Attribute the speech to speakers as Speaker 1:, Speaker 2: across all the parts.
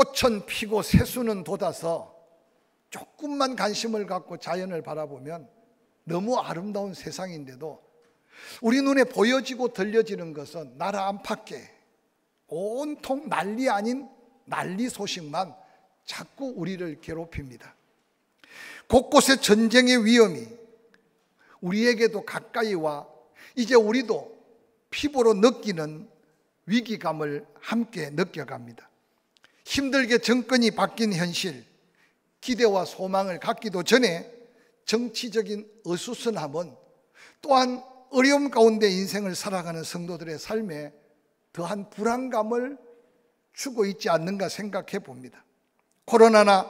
Speaker 1: 꽃은 피고 새수는 돋아서 조금만 관심을 갖고 자연을 바라보면 너무 아름다운 세상인데도 우리 눈에 보여지고 들려지는 것은 나라 안팎에 온통 난리 아닌 난리 소식만 자꾸 우리를 괴롭힙니다. 곳곳에 전쟁의 위험이 우리에게도 가까이 와 이제 우리도 피부로 느끼는 위기감을 함께 느껴갑니다. 힘들게 정권이 바뀐 현실, 기대와 소망을 갖기도 전에 정치적인 어수선함은 또한 어려움 가운데 인생을 살아가는 성도들의 삶에 더한 불안감을 주고 있지 않는가 생각해 봅니다. 코로나나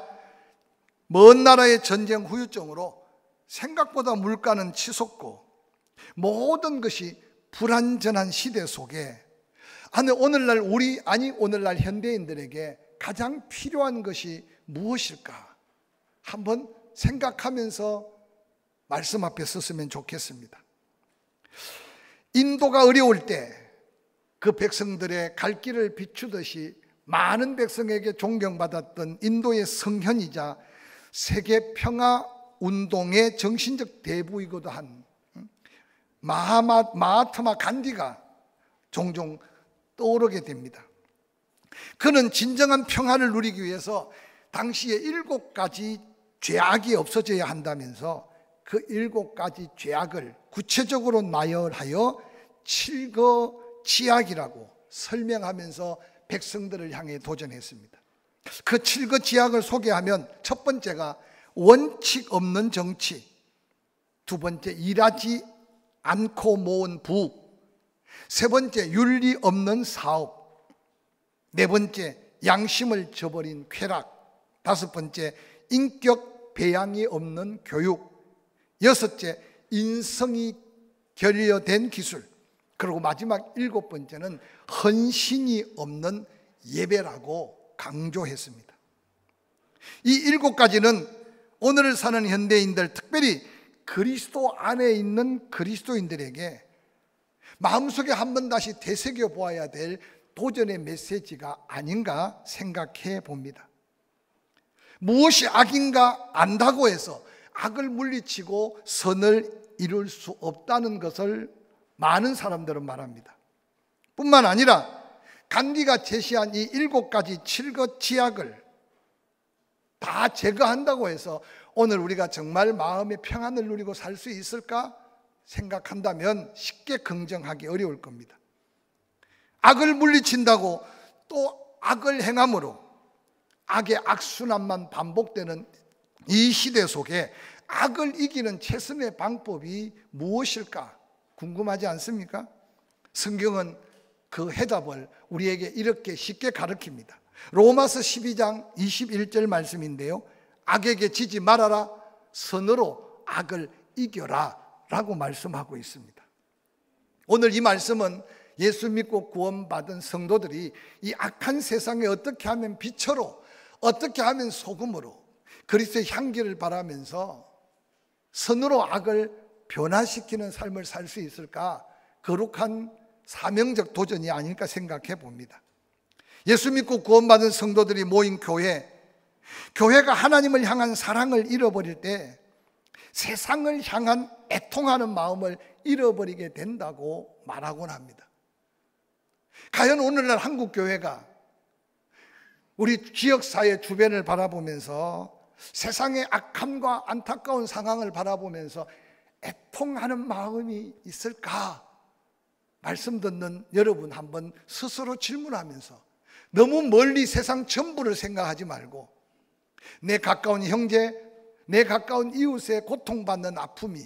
Speaker 1: 먼 나라의 전쟁 후유증으로 생각보다 물가는 치솟고 모든 것이 불안전한 시대 속에 오늘날 오늘날 현대인들에게 가장 필요한 것이 무엇일까? 한번 생각하면서 말씀 앞에 섰으면 좋겠습니다. 인도가 어려울 때 그 백성들의 갈 길을 비추듯이 많은 백성에게 존경받았던 인도의 성현이자 세계 평화 운동의 정신적 대부이기도 한 마하트마 간디가 종종 떠오르게 됩니다. 그는 진정한 평화를 누리기 위해서 당시에 7가지 죄악이 없어져야 한다면서 그 7가지 죄악을 구체적으로 나열하여 7거지악이라고 설명하면서 백성들을 향해 도전했습니다. 그 7거지악을 소개하면 첫 번째가 원칙 없는 정치, 두 번째 일하지 않고 모은 부귀, 세 번째 윤리 없는 사업, 네 번째 양심을 저버린 쾌락, 다섯 번째 인격 배양이 없는 교육, 여섯째 인성이 결여된 기술, 그리고 마지막 7번째는 헌신이 없는 예배라고 강조했습니다. 이 7가지는 오늘을 사는 현대인들, 특별히 그리스도 안에 있는 그리스도인들에게 마음속에 한번 다시 되새겨 보아야 될 도전의 메시지가 아닌가 생각해 봅니다. 무엇이 악인가 안다고 해서 악을 물리치고 선을 이룰 수 없다는 것을 많은 사람들은 말합니다. 뿐만 아니라 간디가 제시한 이 7가지 7거지악을 다 제거한다고 해서 오늘 우리가 정말 마음의 평안을 누리고 살 수 있을까 생각한다면 쉽게 긍정하기 어려울 겁니다. 악을 물리친다고 또 악을 행함으로 악의 악순환만 반복되는 이 시대 속에 악을 이기는 최선의 방법이 무엇일까 궁금하지 않습니까? 성경은 그 해답을 우리에게 이렇게 쉽게 가르칩니다. 로마서 12장 21절 말씀인데요, 악에게 지지 말아라, 선으로 악을 이겨라 라고 말씀하고 있습니다. 오늘 이 말씀은 예수 믿고 구원받은 성도들이 이 악한 세상에 어떻게 하면 빛으로, 어떻게 하면 소금으로 그리스도의 향기를 바라면서 선으로 악을 변화시키는 삶을 살 수 있을까, 거룩한 사명적 도전이 아닐까 생각해 봅니다. 예수 믿고 구원받은 성도들이 모인 교회가 하나님을 향한 사랑을 잃어버릴 때 세상을 향한 애통하는 마음을 잃어버리게 된다고 말하곤 합니다. 과연 오늘날 한국 교회가 우리 지역사회 주변을 바라보면서 세상의 악함과 안타까운 상황을 바라보면서 애통하는 마음이 있을까? 말씀 듣는 여러분 한번 스스로 질문하면서 너무 멀리 세상 전부를 생각하지 말고 내 가까운 형제, 내 가까운 이웃의 고통받는 아픔이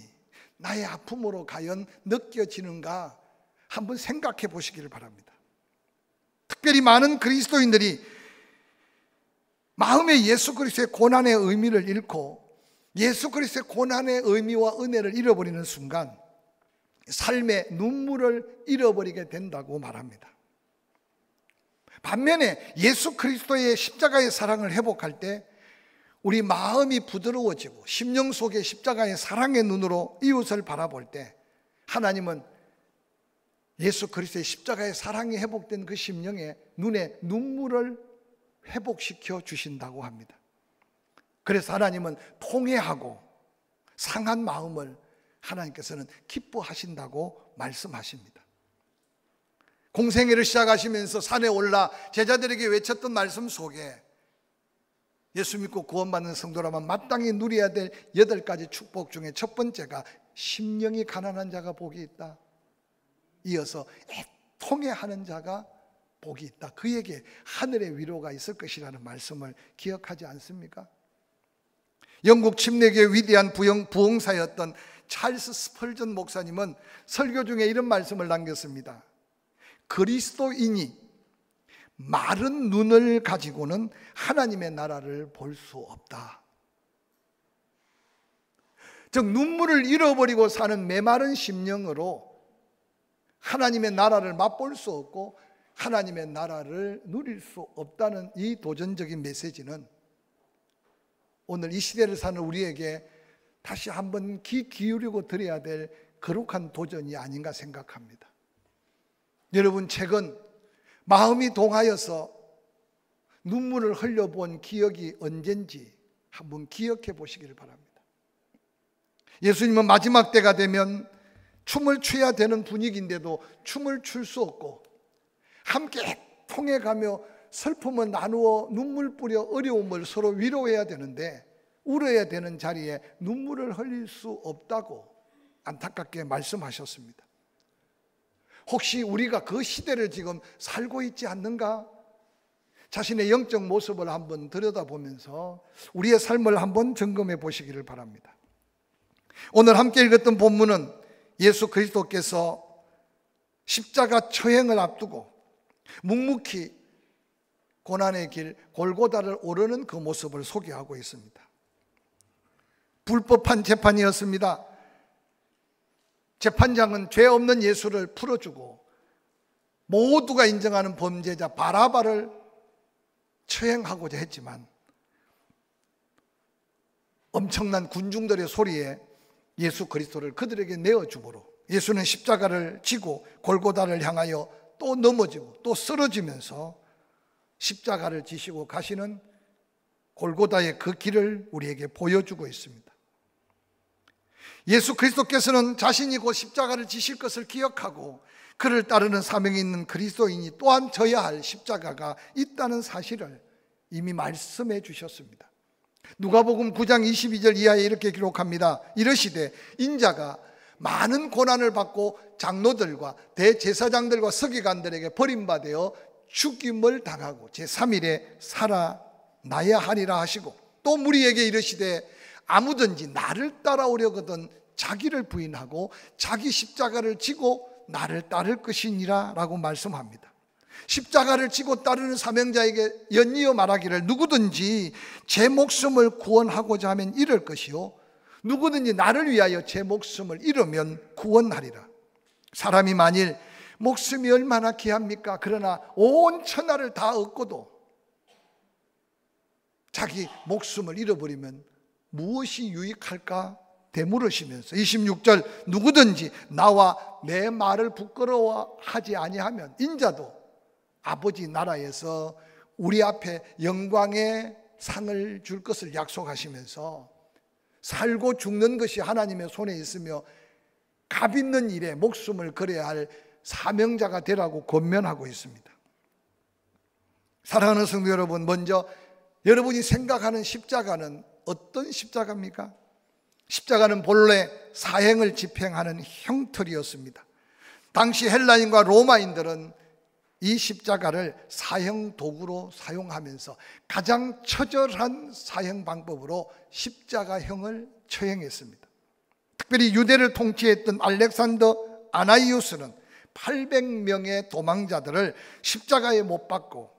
Speaker 1: 나의 아픔으로 과연 느껴지는가 한번 생각해 보시기를 바랍니다. 특별히 많은 그리스도인들이 마음에 예수 그리스도의 고난의 의미를 잃고 예수 그리스도의 고난의 의미와 은혜를 잃어버리는 순간 삶의 눈물을 잃어버리게 된다고 말합니다. 반면에 예수 그리스도의 십자가의 사랑을 회복할 때 우리 마음이 부드러워지고 심령 속에 십자가의 사랑의 눈으로 이웃을 바라볼 때 하나님은 예수 그리스도의 십자가의 사랑이 회복된 그 심령에 눈에 눈물을 회복시켜 주신다고 합니다. 그래서 하나님은 통회하고 상한 마음을 하나님께서는 기뻐하신다고 말씀하십니다. 공생애를 시작하시면서 산에 올라 제자들에게 외쳤던 말씀 속에 예수 믿고 구원받는 성도라면 마땅히 누려야 될 8가지 축복 중에 첫 번째가 심령이 가난한 자가 복이 있다. 이어서 애통해하는 자가 복이 있다. 그에게 하늘의 위로가 있을 것이라는 말씀을 기억하지 않습니까? 영국 침례교의 위대한 부흥사였던 찰스 스펄전 목사님은 설교 중에 이런 말씀을 남겼습니다. 그리스도인이 마른 눈을 가지고는 하나님의 나라를 볼 수 없다. 즉 눈물을 잃어버리고 사는 메마른 심령으로 하나님의 나라를 맛볼 수 없고 하나님의 나라를 누릴 수 없다는 이 도전적인 메시지는 오늘 이 시대를 사는 우리에게 다시 한번 귀 기울이고 들어야 될 거룩한 도전이 아닌가 생각합니다. 여러분, 최근 마음이 동하여서 눈물을 흘려본 기억이 언젠지 한번 기억해 보시기를 바랍니다. 예수님은 마지막 때가 되면 춤을 춰야 되는 분위기인데도 춤을 출 수 없고 함께 통해가며 슬픔을 나누어 눈물 뿌려 어려움을 서로 위로해야 되는데 울어야 되는 자리에 눈물을 흘릴 수 없다고 안타깝게 말씀하셨습니다. 혹시 우리가 그 시대를 지금 살고 있지 않는가? 자신의 영적 모습을 한번 들여다보면서 우리의 삶을 한번 점검해 보시기를 바랍니다. 오늘 함께 읽었던 본문은 예수 그리스도께서 십자가 처형을 앞두고 묵묵히 고난의 길 골고다를 오르는 그 모습을 소개하고 있습니다. 불법한 재판이었습니다. 재판장은 죄 없는 예수를 풀어주고 모두가 인정하는 범죄자 바라바를 처형하고자 했지만 엄청난 군중들의 소리에 예수 그리스도를 그들에게 내어주므로 예수는 십자가를 지고 골고다를 향하여 또 넘어지고 또 쓰러지면서 십자가를 지시고 가시는 골고다의 그 길을 우리에게 보여주고 있습니다. 예수 그리스도께서는 자신이 곧 십자가를 지실 것을 기억하고 그를 따르는 사명이 있는 그리스도인이 또한 져야 할 십자가가 있다는 사실을 이미 말씀해 주셨습니다. 누가복음 9장 22절 이하에 이렇게 기록합니다. 이르시되 인자가 많은 고난을 받고 장로들과 대제사장들과 서기관들에게 버림받아 죽임을 당하고 제3일에 살아나야 하리라 하시고 또 무리에게 이르시되 아무든지 나를 따라오려거든 자기를 부인하고 자기 십자가를 지고 나를 따를 것이니라 라고 말씀합니다. 십자가를 지고 따르는 사명자에게 연이어 말하기를 누구든지 제 목숨을 구원하고자 하면 잃을 것이요 누구든지 나를 위하여 제 목숨을 잃으면 구원하리라. 사람이 만일 목숨이 얼마나 귀합니까? 그러나 온 천하를 다 얻고도 자기 목숨을 잃어버리면 무엇이 유익할까? 되물으시면서 26절 누구든지 나와 내 말을 부끄러워하지 아니하면 인자도 아버지 나라에서 우리 앞에 영광의 상을 줄 것을 약속하시면서 살고 죽는 것이 하나님의 손에 있으며 값 있는 일에 목숨을 걸어야 할 사명자가 되라고 권면하고 있습니다. 사랑하는 성도 여러분, 먼저 여러분이 생각하는 십자가는 어떤 십자가입니까? 십자가는 본래 사형을 집행하는 형틀이었습니다. 당시 헬라인과 로마인들은 이 십자가를 사형 도구로 사용하면서 가장 처절한 사형 방법으로 십자가형을 처형했습니다. 특별히 유대를 통치했던 알렉산더 아나이우스는 800명의 도망자들을 십자가에 못 박고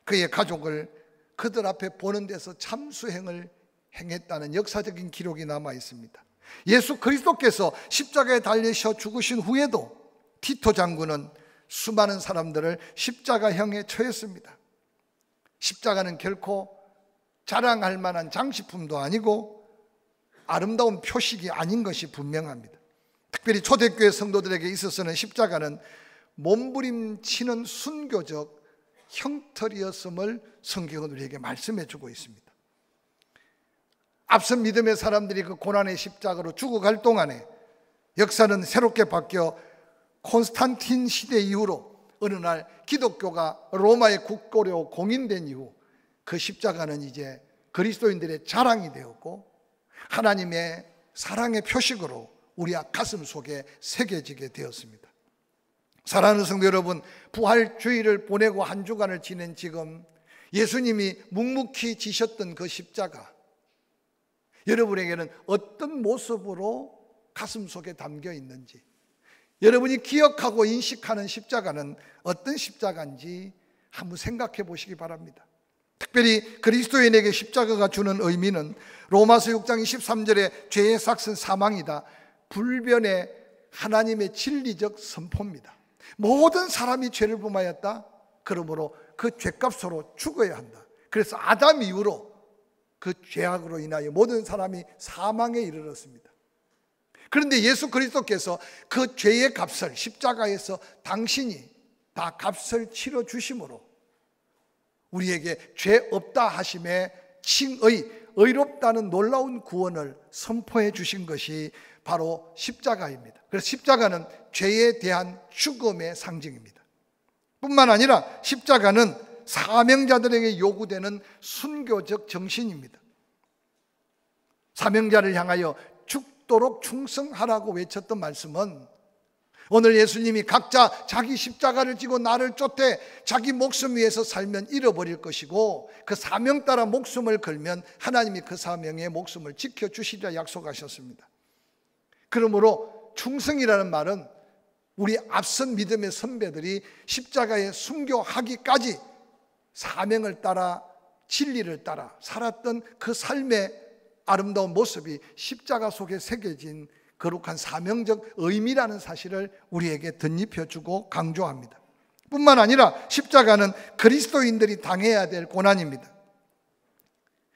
Speaker 1: 그의 가족을 그들 앞에 보는 데서 참수행을 행했다는 역사적인 기록이 남아 있습니다. 예수 그리스도께서 십자가에 달리셔 죽으신 후에도 티토 장군은 수많은 사람들을 십자가형에 처했습니다. 십자가는 결코 자랑할 만한 장식품도 아니고 아름다운 표식이 아닌 것이 분명합니다. 특별히 초대교회 성도들에게 있어서는 십자가는 몸부림치는 순교적 형틀이었음을 성경은 우리에게 말씀해 주고 있습니다. 앞선 믿음의 사람들이 그 고난의 십자가로 죽어갈 동안에 역사는 새롭게 바뀌어 콘스탄틴 시대 이후로 어느 날 기독교가 로마의 국교로 공인된 이후 그 십자가는 이제 그리스도인들의 자랑이 되었고 하나님의 사랑의 표식으로 우리 가슴 속에 새겨지게 되었습니다. 사랑하는 성도 여러분, 부활주의를 보내고 한 주간을 지낸 지금 예수님이 묵묵히 지셨던 그 십자가, 여러분에게는 어떤 모습으로 가슴 속에 담겨 있는지, 여러분이 기억하고 인식하는 십자가는 어떤 십자가인지 한번 생각해 보시기 바랍니다. 특별히 그리스도인에게 십자가가 주는 의미는 로마서 6장 23절에 죄의 삭은 사망이다, 불변의 하나님의 진리적 선포입니다. 모든 사람이 죄를 범하였다. 그러므로 그 죄값으로 죽어야 한다. 그래서 아담 이후로 그 죄악으로 인하여 모든 사람이 사망에 이르렀습니다. 그런데 예수 그리스도께서 그 죄의 값을 십자가에서 당신이 다 값을 치러 주심으로 우리에게 죄 없다 하심의 칭의, 의롭다는 놀라운 구원을 선포해 주신 것이 바로 십자가입니다. 그래서 십자가는 죄에 대한 죽음의 상징입니다. 뿐만 아니라 십자가는 사명자들에게 요구되는 순교적 정신입니다. 사명자를 향하여 죽도록 충성하라고 외쳤던 말씀은 오늘 예수님이 각자 자기 십자가를 지고 나를 쫓되 자기 목숨 위해서 살면 잃어버릴 것이고 그 사명 따라 목숨을 걸면 하나님이 그 사명의 목숨을 지켜주시리라 약속하셨습니다. 그러므로 충성이라는 말은 우리 앞선 믿음의 선배들이 십자가에 순교하기까지 사명을 따라 진리를 따라 살았던 그 삶의 아름다운 모습이 십자가 속에 새겨진 거룩한 사명적 의미라는 사실을 우리에게 덧입혀주고 강조합니다. 뿐만 아니라 십자가는 그리스도인들이 당해야 될 고난입니다.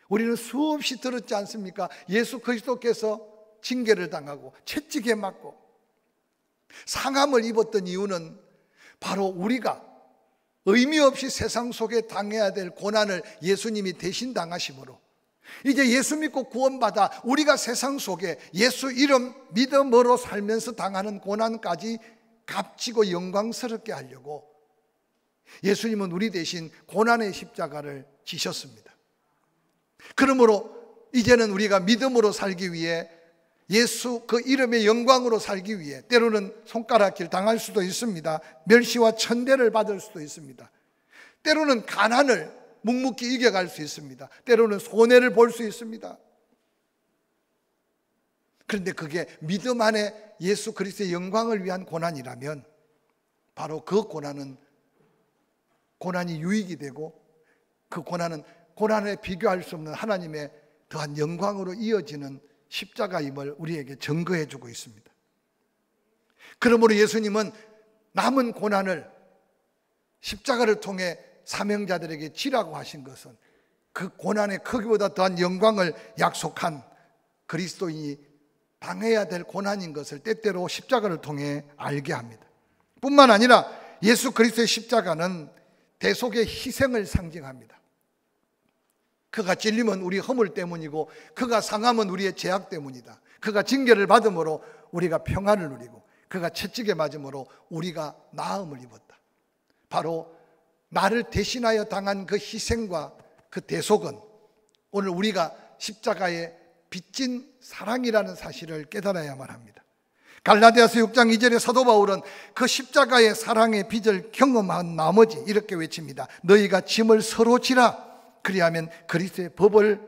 Speaker 1: 우리는 수없이 들었지 않습니까? 예수 그리스도께서 징계를 당하고 채찍에 맞고 상함을 입었던 이유는 바로 우리가 의미 없이 세상 속에 당해야 될 고난을 예수님이 대신 당하심으로 이제 예수 믿고 구원받아 우리가 세상 속에 예수 이름 믿음으로 살면서 당하는 고난까지 값지고 영광스럽게 하려고 예수님은 우리 대신 고난의 십자가를 지셨습니다. 그러므로 이제는 우리가 믿음으로 살기 위해 예수 그 이름의 영광으로 살기 위해 때로는 손가락질 당할 수도 있습니다. 멸시와 천대를 받을 수도 있습니다. 때로는 가난을 묵묵히 이겨갈 수 있습니다. 때로는 손해를 볼 수 있습니다. 그런데 그게 믿음 안에 예수 그리스도의 영광을 위한 고난이라면 바로 그 고난이 유익이 되고 그 고난은 고난에 비교할 수 없는 하나님의 더한 영광으로 이어지는 십자가임을 우리에게 증거해 주고 있습니다. 그러므로 예수님은 남은 고난을 십자가를 통해 사명자들에게 지라고 하신 것은 그 고난의 크기보다 더한 영광을 약속한 그리스도인이 당해야 될 고난인 것을 때때로 십자가를 통해 알게 합니다. 뿐만 아니라 예수 그리스도의 십자가는 대속의 희생을 상징합니다. 그가 찔림은 우리 허물 때문이고 그가 상함은 우리의 죄악 때문이다. 그가 징계를 받음으로 우리가 평안을 누리고 그가 채찍에 맞음으로 우리가 나음을 입었다. 바로 나를 대신하여 당한 그 희생과 그 대속은 오늘 우리가 십자가에 빚진 사랑이라는 사실을 깨달아야만 합니다. 갈라디아서 6장 2절에 사도 바울은 그 십자가의 사랑의 빚을 경험한 나머지 이렇게 외칩니다. 너희가 짐을 서로 지라. 그리하면 그리스도의 법을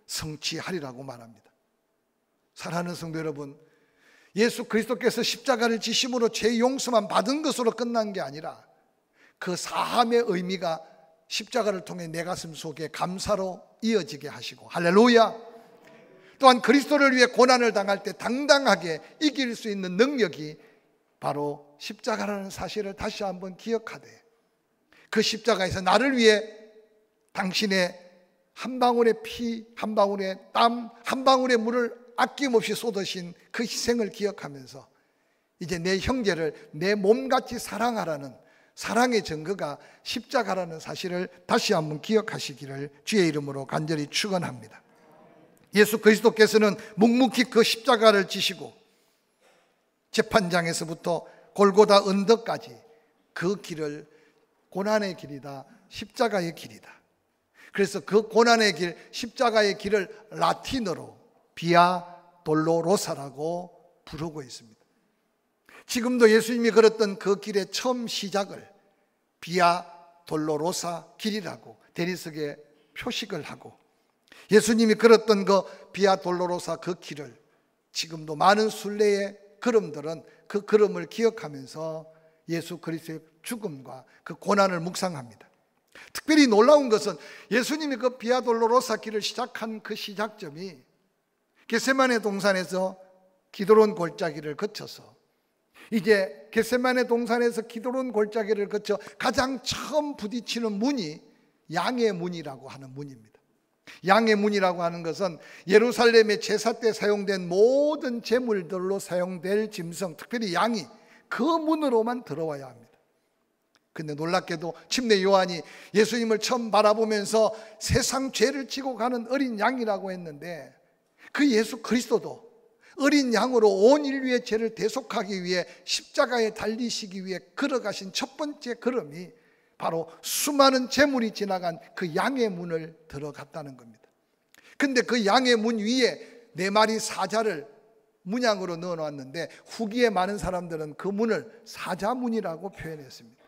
Speaker 1: 성취하리라고 말합니다. 사랑하는 성도 여러분, 예수 그리스도께서 십자가를 지심으로 죄 용서만 받은 것으로 끝난 게 아니라 그 사함의 의미가 십자가를 통해 내 가슴 속에 감사로 이어지게 하시고, 할렐루야. 또한 그리스도를 위해 고난을 당할 때 당당하게 이길 수 있는 능력이 바로 십자가라는 사실을 다시 한번 기억하되, 그 십자가에서 나를 위해 당신의 한 방울의 피, 한 방울의 땀, 한 방울의 물을 아낌없이 쏟으신 그 희생을 기억하면서 이제 내 형제를 내 몸같이 사랑하라는 사랑의 증거가 십자가라는 사실을 다시 한번 기억하시기를 주의 이름으로 간절히 축원합니다. 예수 그리스도께서는 묵묵히 그 십자가를 지시고 재판장에서부터 골고다 언덕까지 그 길을 고난의 길이다, 십자가의 길이다. 그래서 그 고난의 길, 십자가의 길을 라틴어로 비아 돌로로사라고 부르고 있습니다. 지금도 예수님이 걸었던 그 길의 처음 시작을 비아 돌로로사 길이라고 대리석에 표식을 하고, 예수님이 걸었던 그 비아 돌로로사 그 길을 지금도 많은 순례의 걸음들은 그 걸음을 기억하면서 예수 그리스도의 죽음과 그 고난을 묵상합니다. 특별히 놀라운 것은 예수님이 그 비아 돌로로사 길을 시작한 그 시작점이 겟세마네 동산에서 기드론 골짜기를 거쳐서, 이제 겟세마네 동산에서 기드론 골짜기를 거쳐 가장 처음 부딪히는 문이 양의 문이라고 하는 문입니다. 양의 문이라고 하는 것은 예루살렘의 제사 때 사용된 모든 제물들로 사용될 짐승, 특별히 양이 그 문으로만 들어와야 합니다. 근데 놀랍게도 침례 요한이 예수님을 처음 바라보면서 세상 죄를 지고 가는 어린 양이라고 했는데, 그 예수 그리스도도 어린 양으로 온 인류의 죄를 대속하기 위해 십자가에 달리시기 위해 걸어가신 첫 번째 걸음이 바로 수많은 제물이 지나간 그 양의 문을 들어갔다는 겁니다. 근데 그 양의 문 위에 4마리 사자를 문양으로 넣어놨는데, 후기에 많은 사람들은 그 문을 사자문이라고 표현했습니다.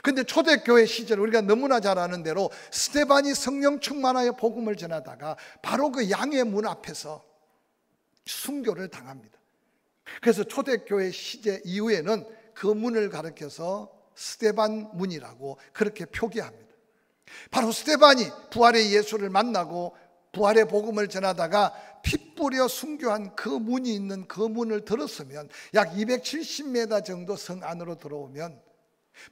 Speaker 1: 근데 초대교회 시절 우리가 너무나 잘 아는 대로 스데반이 성령 충만하여 복음을 전하다가 바로 그 양의 문 앞에서 순교를 당합니다. 그래서 초대교회 시제 이후에는 그 문을 가리켜서 스데반 문이라고 그렇게 표기합니다. 바로 스데반이 부활의 예수를 만나고 부활의 복음을 전하다가 피 뿌려 순교한 그 문이 있는 그 문을 들었으면 약 270m 정도 성 안으로 들어오면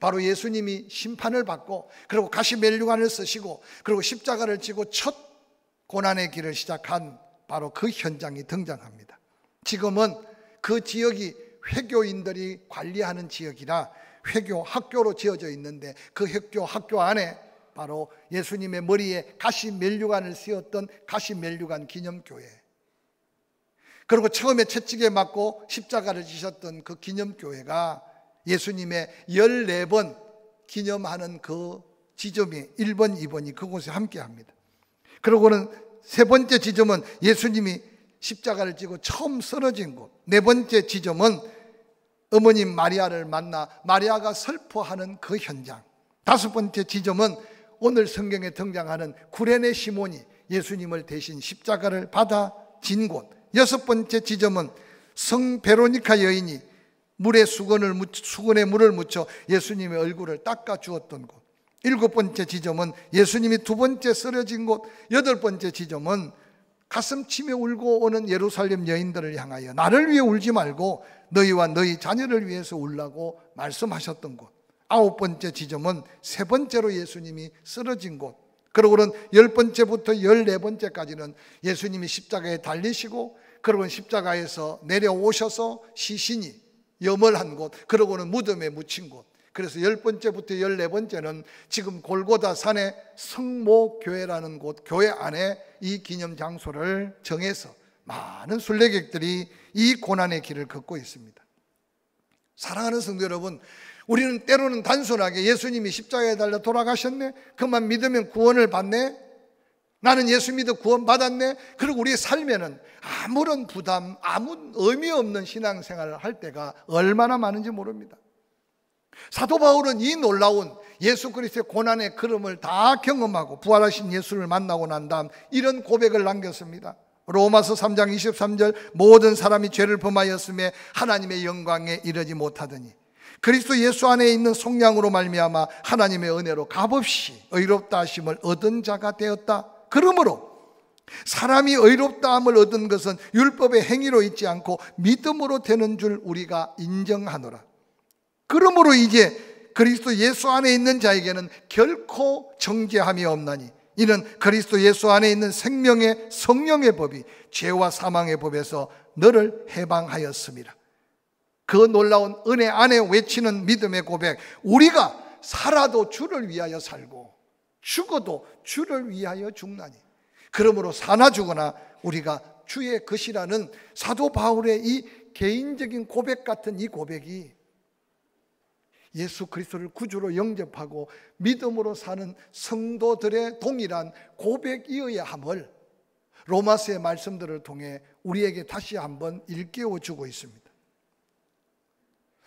Speaker 1: 바로 예수님이 심판을 받고, 그리고 가시면류관을 쓰시고, 그리고 십자가를 지고 첫 고난의 길을 시작한 바로 그 현장이 등장합니다. 지금은 그 지역이 회교인들이 관리하는 지역이라 회교 학교로 지어져 있는데, 그 회교 학교 안에 바로 예수님의 머리에 가시면류관을 씌웠던 가시면류관 기념교회, 그리고 처음에 채찍에 맞고 십자가를 지셨던 그 기념교회가 예수님의 14번 기념하는 그 지점이 1번, 2번이 그곳에 함께합니다. 그리고는 세 번째 지점은 예수님이 십자가를 지고 처음 쓰러진 곳, 네 번째 지점은 어머님 마리아를 만나 마리아가 슬퍼하는 그 현장, 다섯 번째 지점은 오늘 성경에 등장하는 구레네 시몬이 예수님을 대신 십자가를 받아 진 곳, 여섯 번째 지점은 성 베로니카 여인이 물에 수건에 물을 묻혀 예수님의 얼굴을 닦아 주었던 곳, 일곱 번째 지점은 예수님이 두 번째 쓰러진 곳, 여덟 번째 지점은 가슴 치며 울고 오는 예루살렘 여인들을 향하여 나를 위해 울지 말고 너희와 너희 자녀를 위해서 울라고 말씀하셨던 곳, 아홉 번째 지점은 세 번째로 예수님이 쓰러진 곳, 그러고는 10번째부터 14번째까지는 예수님이 십자가에 달리시고, 그러고는 십자가에서 내려오셔서 시신이 염을한 곳, 그러고는 무덤에 묻힌 곳. 그래서 10번째부터 14번째는 지금 골고다 산의 성모교회라는 곳, 교회 안에 이 기념 장소를 정해서 많은 순례객들이 이 고난의 길을 걷고 있습니다. 사랑하는 성도 여러분, 우리는 때로는 단순하게 예수님이 십자가에 달려 돌아가셨네, 그만 믿으면 구원을 받네, 나는 예수 믿어 구원 받았네, 그리고 우리의 삶에는 아무런 부담, 아무 의미 없는 신앙생활을 할 때가 얼마나 많은지 모릅니다. 사도 바울은 이 놀라운 예수 그리스도의 고난의 걸음을 다 경험하고 부활하신 예수를 만나고 난 다음 이런 고백을 남겼습니다. 로마서 3장 23절, 모든 사람이 죄를 범하였음에 하나님의 영광에 이르지 못하더니 그리스도 예수 안에 있는 속량으로 말미암아 하나님의 은혜로 값없이 의롭다 하심을 얻은 자가 되었다. 그러므로 사람이 의롭다함을 얻은 것은 율법의 행위로 있지 않고 믿음으로 되는 줄 우리가 인정하노라. 그러므로 이제 그리스도 예수 안에 있는 자에게는 결코 정죄함이 없나니 이는 그리스도 예수 안에 있는 생명의 성령의 법이 죄와 사망의 법에서 너를 해방하였음이라. 그 놀라운 은혜 안에 외치는 믿음의 고백, 우리가 살아도 주를 위하여 살고 죽어도 주를 위하여 죽나니 그러므로 사나 죽으나 우리가 주의 것이라는 사도 바울의 이 개인적인 고백 같은 이 고백이 예수 그리스도를 구주로 영접하고 믿음으로 사는 성도들의 동일한 고백이어야 함을 로마서의 말씀들을 통해 우리에게 다시 한번 일깨워 주고 있습니다.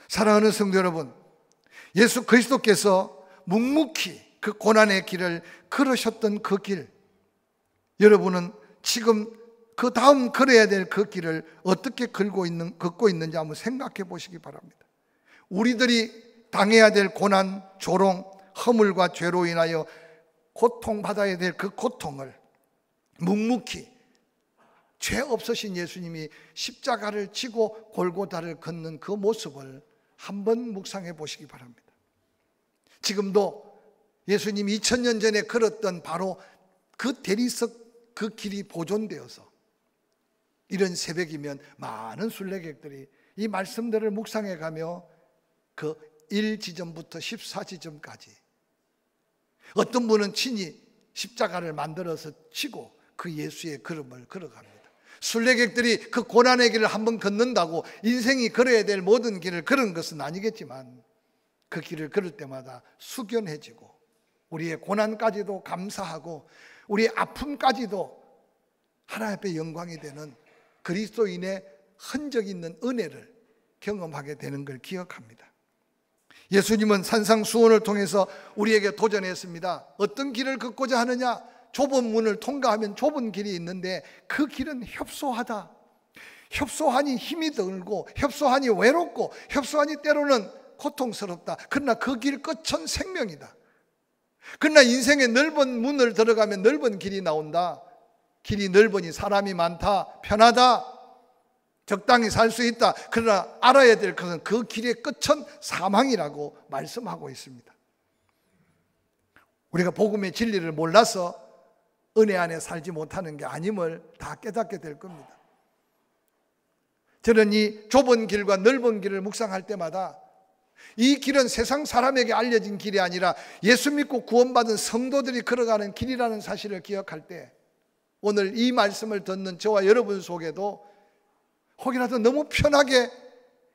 Speaker 1: 사랑하는 성도 여러분, 예수 그리스도께서 묵묵히 그 고난의 길을 걸으셨던 그 길, 여러분은 지금 그 다음 걸어야 될 그 길을 어떻게 걷고 있는지 한번 생각해 보시기 바랍니다. 우리들이 당해야 될 고난, 조롱, 허물과 죄로 인하여 고통받아야 될 그 고통을 묵묵히 죄 없으신 예수님이 십자가를 지고 골고다를 걷는 그 모습을 한번 묵상해 보시기 바랍니다. 지금도 예수님이 2000년 전에 걸었던 바로 그 대리석 그 길이 보존되어서 이런 새벽이면 많은 순례객들이 이 말씀들을 묵상해 가며 그 1지점부터 14지점까지 어떤 분은 친히 십자가를 만들어서 치고 그 예수의 걸음을 걸어갑니다. 순례객들이 그 고난의 길을 한번 걷는다고 인생이 걸어야 될 모든 길을 걸은 것은 아니겠지만 그 길을 걸을 때마다 숙연해지고 우리의 고난까지도 감사하고 우리의 아픔까지도 하나님 앞에 영광이 되는 그리스도인의 흔적 있는 은혜를 경험하게 되는 걸 기억합니다. 예수님은 산상수훈을 통해서 우리에게 도전했습니다. 어떤 길을 걷고자 하느냐? 좁은 문을 통과하면 좁은 길이 있는데 그 길은 협소하다. 협소하니 힘이 들고 협소하니 외롭고 협소하니 때로는 고통스럽다. 그러나 그 길 끝은 생명이다. 그러나 인생의 넓은 문을 들어가면 넓은 길이 나온다. 길이 넓으니 사람이 많다. 편하다. 적당히 살 수 있다. 그러나 알아야 될 것은 그 길의 끝은 사망이라고 말씀하고 있습니다. 우리가 복음의 진리를 몰라서 은혜 안에 살지 못하는 게 아님을 다 깨닫게 될 겁니다. 저는 이 좁은 길과 넓은 길을 묵상할 때마다 이 길은 세상 사람에게 알려진 길이 아니라 예수 믿고 구원받은 성도들이 걸어가는 길이라는 사실을 기억할 때 오늘 이 말씀을 듣는 저와 여러분 속에도 혹이라도 너무 편하게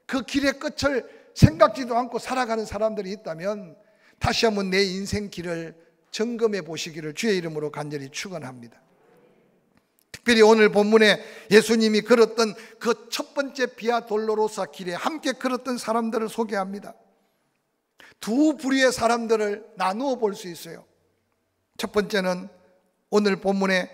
Speaker 1: 그 길의 끝을 생각지도 않고 살아가는 사람들이 있다면 다시 한번 내 인생 길을 점검해 보시기를 주의 이름으로 간절히 축원합니다. 특별히 오늘 본문에 예수님이 걸었던 그 첫 번째 비아 돌로로사 길에 함께 걸었던 사람들을 소개합니다. 두 부류의 사람들을 나누어 볼 수 있어요. 첫 번째는 오늘 본문에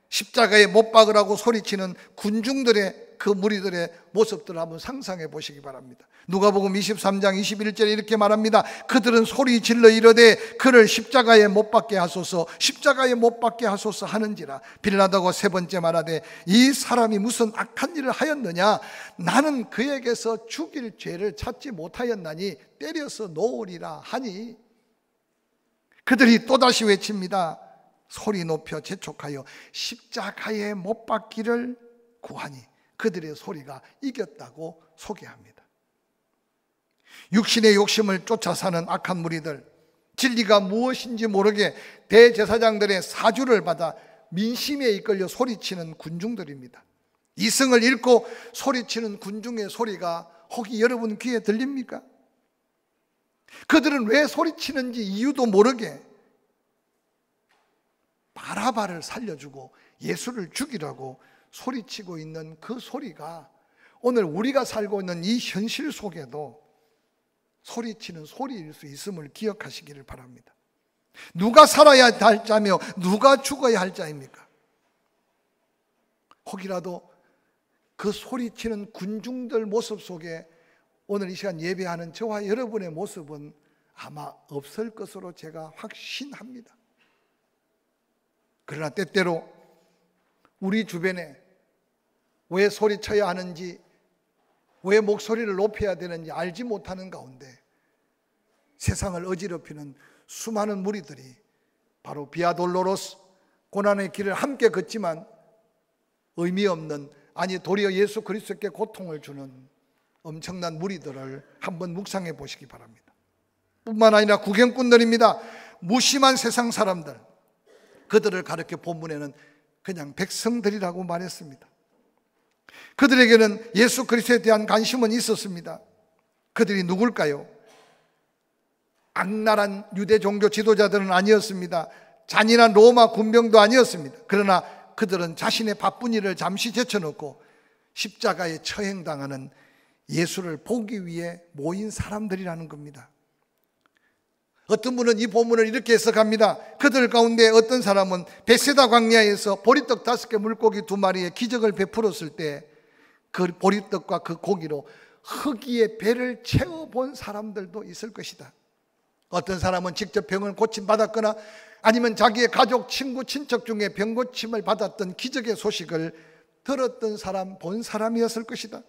Speaker 1: 십자가에 못 박으라고 소리치는 군중들의 그 무리들의 모습들을 한번 상상해 보시기 바랍니다. 누가복음 23장 21절에 이렇게 말합니다. 그들은 소리 질러 이르되 그를 십자가에 못 박게 하소서, 십자가에 못 박게 하소서 하는지라. 빌라도가 세 번째 말하되 이 사람이 무슨 악한 일을 하였느냐? 나는 그에게서 죽일 죄를 찾지 못하였나니 때려서 놓으리라 하니 그들이 또다시 외칩니다. 소리 높여 재촉하여 십자가에 못 박기를 구하니 그들의 소리가 이겼다고 소개합니다. 육신의 욕심을 쫓아 사는 악한 무리들, 진리가 무엇인지 모르게 대제사장들의 사주를 받아 민심에 이끌려 소리치는 군중들입니다. 이승을 잃고 소리치는 군중의 소리가 혹이 여러분 귀에 들립니까? 그들은 왜 소리치는지 이유도 모르게 바라바를 살려주고 예수를 죽이라고 소리치고 있는 그 소리가 오늘 우리가 살고 있는 이 현실 속에도 소리치는 소리일 수 있음을 기억하시기를 바랍니다. 누가 살아야 할 자며 누가 죽어야 할 자입니까? 혹이라도 그 소리치는 군중들 모습 속에 오늘 이 시간 예배하는 저와 여러분의 모습은 아마 없을 것으로 제가 확신합니다. 그러나 때때로 우리 주변에 왜 소리쳐야 하는지, 왜 목소리를 높여야 되는지 알지 못하는 가운데 세상을 어지럽히는 수많은 무리들이 바로 비아돌로로스 고난의 길을 함께 걷지만 의미 없는, 아니 도리어 예수 그리스도께 고통을 주는 엄청난 무리들을 한번 묵상해 보시기 바랍니다. 뿐만 아니라 구경꾼들입니다. 무심한 세상 사람들, 그들을 가르쳐 본문에는 그냥 백성들이라고 말했습니다. 그들에게는 예수 그리스도에 대한 관심은 있었습니다. 그들이 누굴까요? 악랄한 유대 종교 지도자들은 아니었습니다. 잔인한 로마 군병도 아니었습니다. 그러나 그들은 자신의 바쁜 일을 잠시 제쳐놓고 십자가에 처형당하는 예수를 보기 위해 모인 사람들이라는 겁니다. 어떤 분은 이 본문을 이렇게 해석합니다. 그들 가운데 어떤 사람은 베세다 광야에서 보리떡 5개 물고기 2마리에 기적을 베풀었을 때 그 보리떡과 그 고기로 흑이의 배를 채워본 사람들도 있을 것이다. 어떤 사람은 직접 병을 고침받았거나 아니면 자기의 가족, 친구, 친척 중에 병 고침을 받았던 기적의 소식을 들었던 사람, 본 사람이었을 것이다.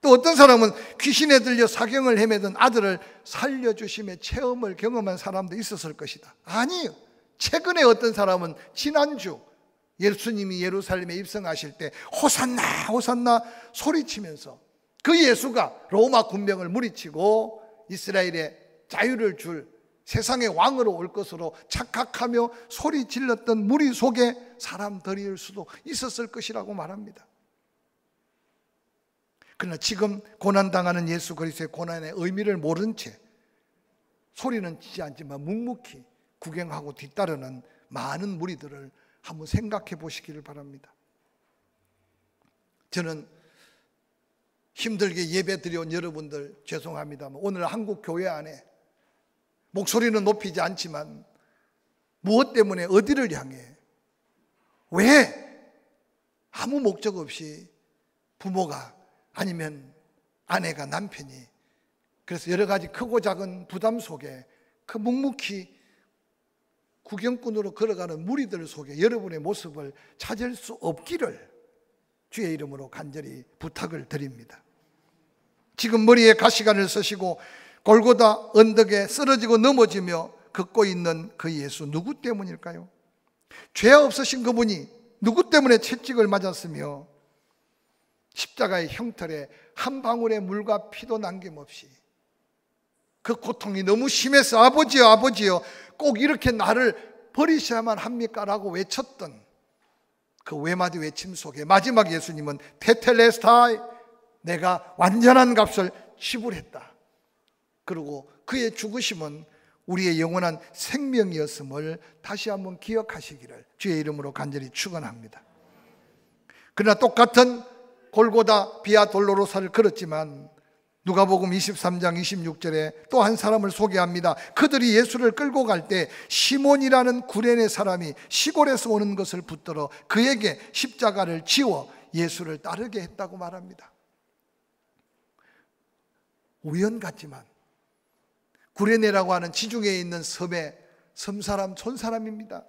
Speaker 1: 또 어떤 사람은 귀신에 들려 사경을 헤매던 아들을 살려주심의 체험을 경험한 사람도 있었을 것이다. 아니요. 최근에 어떤 사람은 지난주 예수님이 예루살렘에 입성하실 때 호산나 호산나 소리치면서 그 예수가 로마 군병을 무리치고 이스라엘에 자유를 줄 세상의 왕으로 올 것으로 착각하며 소리 질렀던 무리 속에 사람들일 수도 있었을 것이라고 말합니다. 그러나 지금 고난당하는 예수 그리스도의 고난의 의미를 모른 채 소리는 치지 않지만 묵묵히 구경하고 뒤따르는 많은 무리들을 한번 생각해 보시기를 바랍니다. 저는 힘들게 예배 드려온 여러분들 죄송합니다만 오늘 한국 교회 안에 목소리는 높이지 않지만 무엇 때문에 어디를 향해 왜 아무 목적 없이 부모가 아니면 아내가 남편이 그래서 여러 가지 크고 작은 부담 속에 그 묵묵히 구경꾼으로 걸어가는 무리들 속에 여러분의 모습을 찾을 수 없기를 주의 이름으로 간절히 부탁을 드립니다. 지금 머리에 가시관을 쓰시고 골고다 언덕에 쓰러지고 넘어지며 걷고 있는 그 예수 누구 때문일까요? 죄 없으신 그분이 누구 때문에 채찍을 맞았으며 십자가의 형틀에 한 방울의 물과 피도 남김없이 그 고통이 너무 심해서 아버지여 아버지여 꼭 이렇게 나를 버리셔야만 합니까? 라고 외쳤던 그 외마디 외침 속에 마지막 예수님은 테텔레스타이 내가 완전한 값을 지불했다. 그리고 그의 죽으심은 우리의 영원한 생명이었음을 다시 한번 기억하시기를 주의 이름으로 간절히 축원합니다. 그러나 똑같은 골고다 비아 돌로로사를 걸었지만 누가복음 23장 26절에 또 한 사람을 소개합니다. 그들이 예수를 끌고 갈 때 시몬이라는 구레네 사람이 시골에서 오는 것을 붙들어 그에게 십자가를 지워 예수를 따르게 했다고 말합니다. 우연 같지만 구레네라고 하는 지중해에 있는 섬의 섬사람, 촌사람입니다.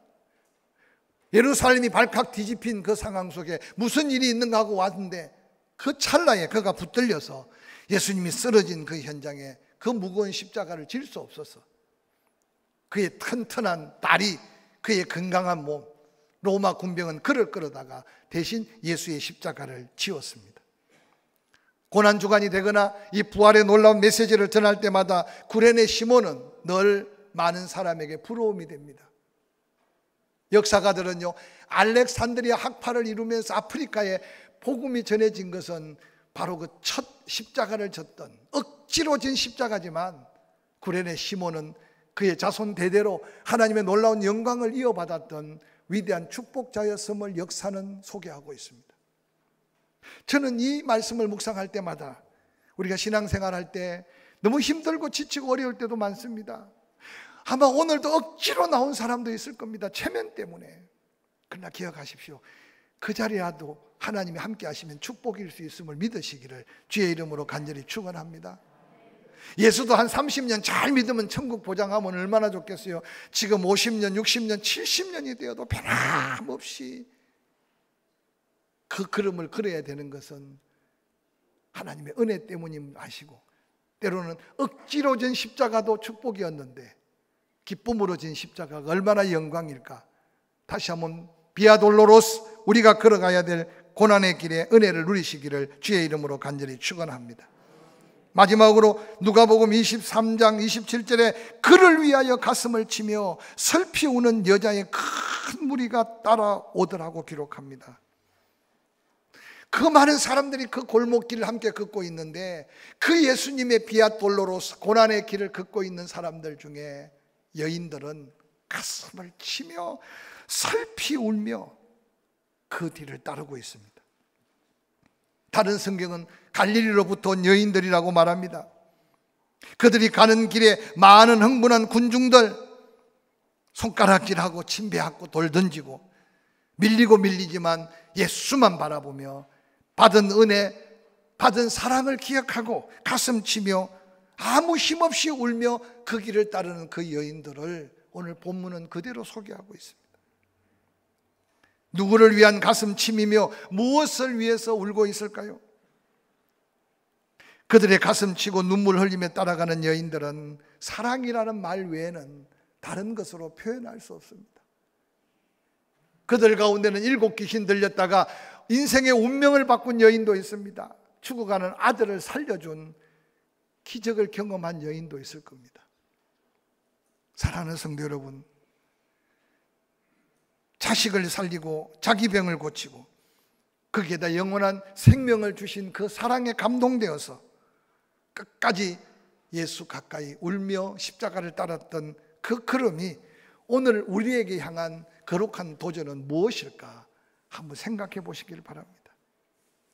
Speaker 1: 예루살렘이 발칵 뒤집힌 그 상황 속에 무슨 일이 있는가 하고 왔는데 그 찰나에 그가 붙들려서 예수님이 쓰러진 그 현장에 그 무거운 십자가를 질 수 없어서 그의 튼튼한 다리, 그의 건강한 몸, 로마 군병은 그를 끌어다가 대신 예수의 십자가를 지었습니다. 고난주간이 되거나 이 부활의 놀라운 메시지를 전할 때마다 구레네 시몬은 늘 많은 사람에게 부러움이 됩니다. 역사가들은요, 알렉산드리아 학파를 이루면서 아프리카에 복음이 전해진 것은 바로 그 첫 십자가를 졌던 억지로 진 십자가지만 구레네 시몬은 그의 자손 대대로 하나님의 놀라운 영광을 이어받았던 위대한 축복자였음을 역사는 소개하고 있습니다. 저는 이 말씀을 묵상할 때마다 우리가 신앙생활할 때 너무 힘들고 지치고 어려울 때도 많습니다. 아마 오늘도 억지로 나온 사람도 있을 겁니다. 체면 때문에. 그러나 기억하십시오. 그 자리라도 하나님이 함께 하시면 축복일 수 있음을 믿으시기를 주의 이름으로 간절히 축원합니다. 예수도 한 30년 잘 믿으면 천국 보장하면 얼마나 좋겠어요. 지금 50년, 60년, 70년이 되어도 변함없이 그 걸음을 걸어야 되는 것은 하나님의 은혜 때문임 아시고 때로는 억지로 진 십자가도 축복이었는데 기쁨으로 진 십자가가 얼마나 영광일까. 다시 한번 비아돌로로스 우리가 걸어가야 될 고난의 길에 은혜를 누리시기를 주의 이름으로 간절히 축원합니다. 마지막으로 누가복음 23장 27절에 그를 위하여 가슴을 치며 슬피 우는 여자의 큰 무리가 따라오더라고 기록합니다. 그 많은 사람들이 그 골목길을 함께 걷고 있는데 그 예수님의 비아 돌로로스 고난의 길을 걷고 있는 사람들 중에 여인들은 가슴을 치며 슬피 울며 그 뒤를 따르고 있습니다. 다른 성경은 갈릴리로부터 온 여인들이라고 말합니다. 그들이 가는 길에 많은 흥분한 군중들, 손가락질하고 침배하고 돌 던지고 밀리고 밀리지만 예수만 바라보며 받은 은혜, 받은 사랑을 기억하고 가슴 치며 아무 힘없이 울며 그 길을 따르는 그 여인들을 오늘 본문은 그대로 소개하고 있습니다. 누구를 위한 가슴침이며 무엇을 위해서 울고 있을까요? 그들의 가슴치고 눈물 흘리며 따라가는 여인들은 사랑이라는 말 외에는 다른 것으로 표현할 수 없습니다. 그들 가운데는 7 귀신 들렸다가 인생의 운명을 바꾼 여인도 있습니다. 죽어가는 아들을 살려준 기적을 경험한 여인도 있을 겁니다. 사랑하는 성도 여러분, 자식을 살리고 자기 병을 고치고 거기에다 영원한 생명을 주신 그 사랑에 감동되어서 끝까지 예수 가까이 울며 십자가를 따랐던 그 걸음이 오늘 우리에게 향한 거룩한 도전은 무엇일까 한번 생각해 보시길 바랍니다.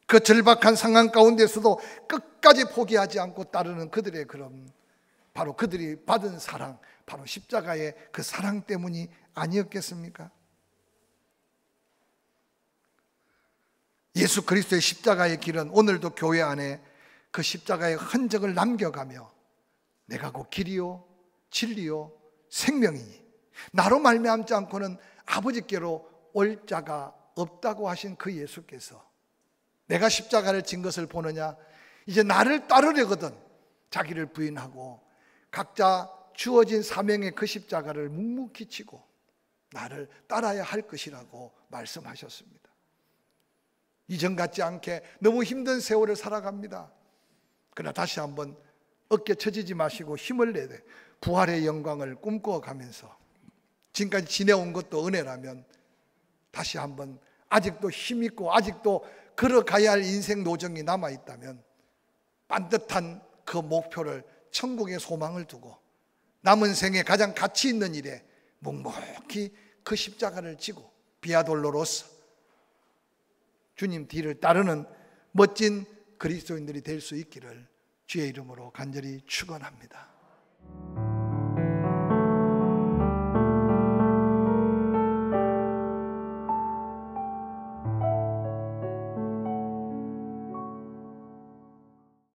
Speaker 1: 그 절박한 상황 가운데서도 끝까지 포기하지 않고 따르는 그들의 걸음, 바로 그들이 받은 사랑, 바로 십자가의 그 사랑 때문이 아니었겠습니까? 예수 그리스도의 십자가의 길은 오늘도 교회 안에 그 십자가의 흔적을 남겨가며 내가 곧 길이요 진리요 생명이니 나로 말미암지 않고는 아버지께로 올 자가 없다고 하신 그 예수께서 내가 십자가를 진 것을 보느냐, 이제 나를 따르려거든 자기를 부인하고 각자 주어진 사명의 그 십자가를 묵묵히 지고 나를 따라야 할 것이라고 말씀하셨습니다. 이전 같지 않게 너무 힘든 세월을 살아갑니다. 그러나 다시 한번 어깨 처지지 마시고 힘을 내되 부활의 영광을 꿈꿔가면서 지금까지 지내온 것도 은혜라면 다시 한번 아직도 힘있고 아직도 걸어가야 할 인생 노정이 남아있다면 반듯한 그 목표를 천국의 소망을 두고 남은 생에 가장 가치 있는 일에 묵묵히 그 십자가를 지고 비아돌로로서 주님 뒤를 따르는 멋진 그리스도인들이 될 수 있기를 주의 이름으로 간절히 축원합니다.